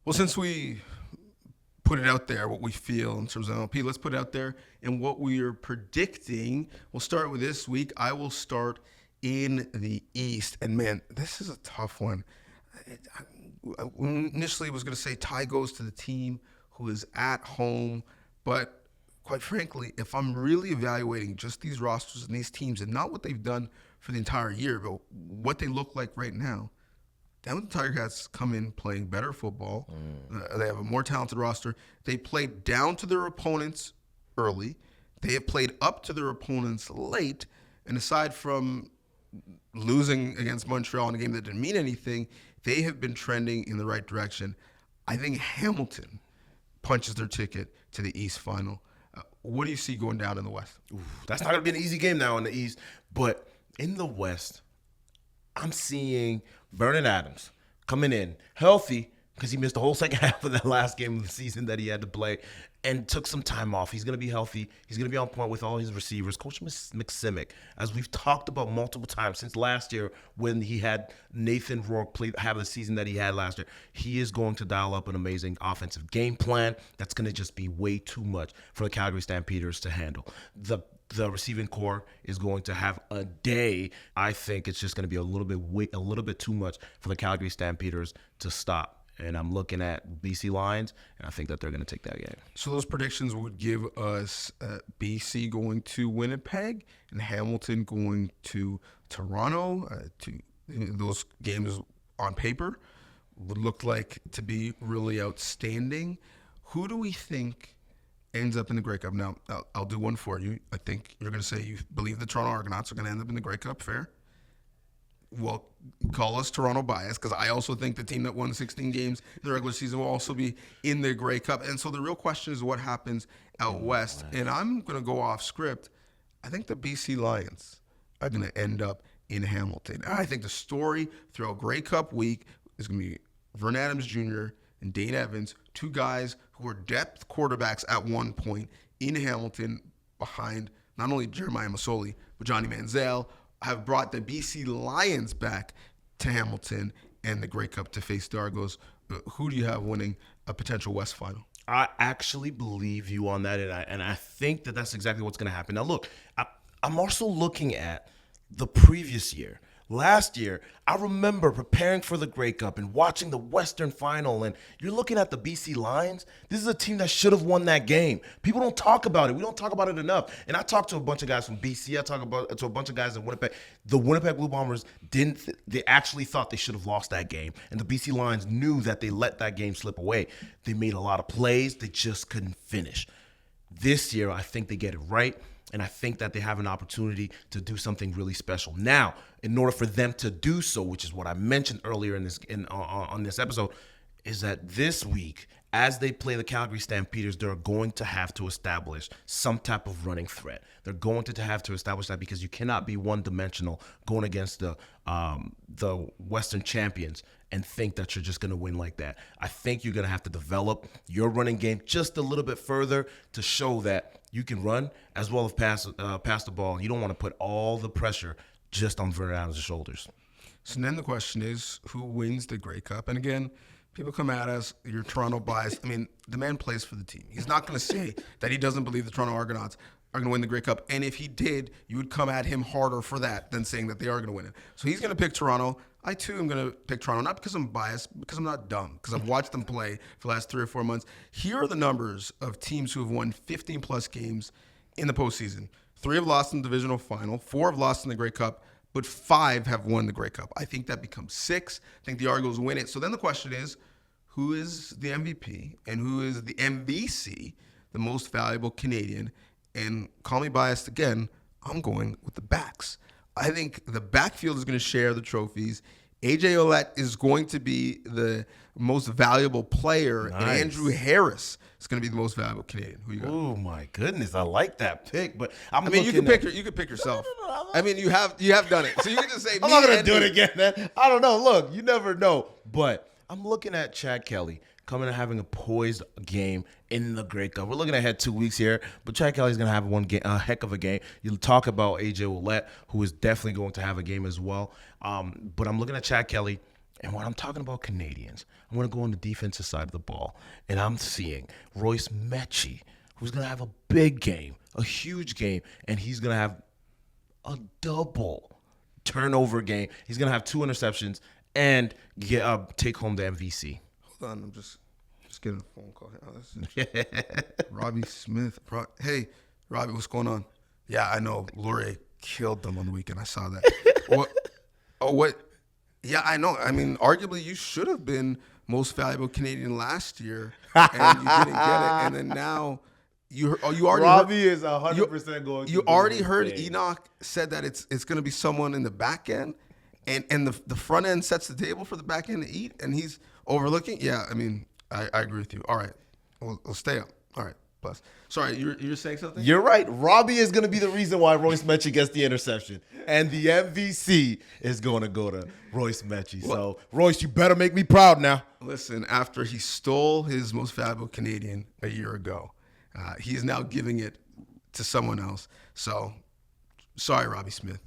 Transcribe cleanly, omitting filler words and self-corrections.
Well, since we put it out there, what we feel in terms of MLP, let's put it out there and what we are predicting. We'll start with this week. I will start in the East. And man, this is a tough one. I initially was going to say tie goes to the team who is at home. But quite frankly, if I'm really evaluating just these rosters and these teams and not what they've done for the entire year, but what they look like right now, the Tiger Cats come in playing better football. They have a more talented roster. They played down to their opponents early. They have played up to their opponents late. And aside from losing against Montreal in a game that didn't mean anything, they have been trending in the right direction. I think Hamilton punches their ticket to the East final. What do you see going down in the West? That's not going to be an easy game now in the East. But in the West, I'm seeing Vernon Adams coming in healthy because he missed the whole second half of that last game of the season that he had to play and took some time off. He's going to be healthy. He's going to be on point with all his receivers. Coach McSimic, as we've talked about multiple times since last year when he had Nathan Rourke have the season that he had last year, he is going to dial up an amazing offensive game plan that's going to just be way too much for the Calgary Stampeders to handle. The receiving core is going to have a day. I think it's just going to be a little bit too much for the Calgary Stampeders to stop. And I'm looking at BC Lions, and I think that they're going to take that game. So those predictions would give us BC going to Winnipeg and Hamilton going to Toronto. Those games on paper would look like to be really outstanding. Who do we think ends up in the Grey Cup? Now, I'll do one for you. I think you're going to say you believe the Toronto Argonauts are going to end up in the Grey Cup. Fair? Well, call us Toronto bias because I also think the team that won 16 games in the regular season will also be in the Grey Cup. And so the real question is what happens out west. And I'm going to go off script. I think the BC Lions are going to end up in Hamilton. I think the story throughout Grey Cup week is going to be Vernon Adams Jr. and Dane Evans, two guys who were depth quarterbacks at one point in Hamilton behind not only Jeremiah Masoli, but Johnny Manziel, have brought the BC Lions back to Hamilton and the Grey Cup to face the Argos. Who do you have winning a potential West final? I actually believe you on that, and I think that that's exactly what's going to happen. Now, look, I'm also looking at the previous year. Last year, I remember preparing for the Grey Cup and watching the Western Final, and you're looking at the BC Lions. This is a team that should have won that game. People don't talk about it. We don't talk about it enough. And I talked to a bunch of guys from BC. I talked to a bunch of guys in Winnipeg. The Winnipeg Blue Bombers they actually thought they should have lost that game, and the BC Lions knew that they let that game slip away. They made a lot of plays. They just couldn't finish. This year, I think they get it right. And I think that they have an opportunity to do something really special. Now, in order for them to do so, which is what I mentioned earlier on this episode, is that this week, as they play the Calgary Stampeders, they're going to have to establish some type of running threat. They're going to have to establish that because you cannot be one-dimensional going against the Western champions and think that you're just going to win like that. I think you're going to have to develop your running game just a little bit further to show that you can run as well as pass the ball. You don't want to put all the pressure just on Vernon Adams' shoulders. So then the question is, who wins the Grey Cup? And again, people come at us, you're Toronto biased. I mean, the man plays for the team. He's not going to say that he doesn't believe the Toronto Argonauts are going to win the Grey Cup. And if he did, you would come at him harder for that than saying that they are going to win it. So he's going to pick Toronto. I, too, am going to pick Toronto, not because I'm biased, because I'm not dumb, because I've watched them play for the last 3 or 4 months. Here are the numbers of teams who have won 15-plus games in the postseason. 3 have lost in the divisional final, 4 have lost in the Grey Cup, but 5 have won the Grey Cup. I think that becomes 6. I think the Argos win it. So then the question is, who is the MVP and who is the MVC, the most valuable Canadian? And call me biased again, I'm going with the backs. I think the backfield is going to share the trophies. A.J. Ouellette is going to be the most valuable player, Nice. and Andrew Harris is going to be the most valuable Canadian. Who you got? Oh my goodness, I like that pick. But I mean, you can pick yourself. No. I mean, you have done it, so you can just say. I'm not going to do it again, man. I don't know. Look, you never know. But I'm looking at Chad Kelly coming and having a poised game in the Grey Cup. We're looking ahead 2 weeks here, but Chad Kelly's going to have a heck of a game. You talk about A.J. Ouellette, who is definitely going to have a game as well. But I'm looking at Chad Kelly. And when I'm talking about Canadians, I'm going to go on the defensive side of the ball, and I'm seeing Royce Mechie, who's going to have a big game, a huge game, and he's going to have a double turnover game. He's going to have 2 interceptions and take home the MVC. Hold on, I'm just getting a phone call. Robbie Smith. Hey, Robbie, what's going on? Yeah, I know. Laurier killed them on the weekend. I saw that. What? Yeah, I know. I mean, arguably, you should have been most valuable Canadian last year, and you didn't get it. And then now, you already Robbie is 100% going. You already heard Henoc said that it's going to be someone in the back end, and the front end sets the table for the back end to eat, and he's overlooking. Yeah, I mean, I agree with you. All right, we'll stay up. All right. Plus, sorry, you're saying something? You're right. Robbie is going to be the reason why Royce Mechie gets the interception. And the MVC is going to go to Royce Mechie. So, Royce, you better make me proud now. Listen, after he stole his most valuable Canadian a year ago, he is now giving it to someone else. So, sorry, Robbie Smith.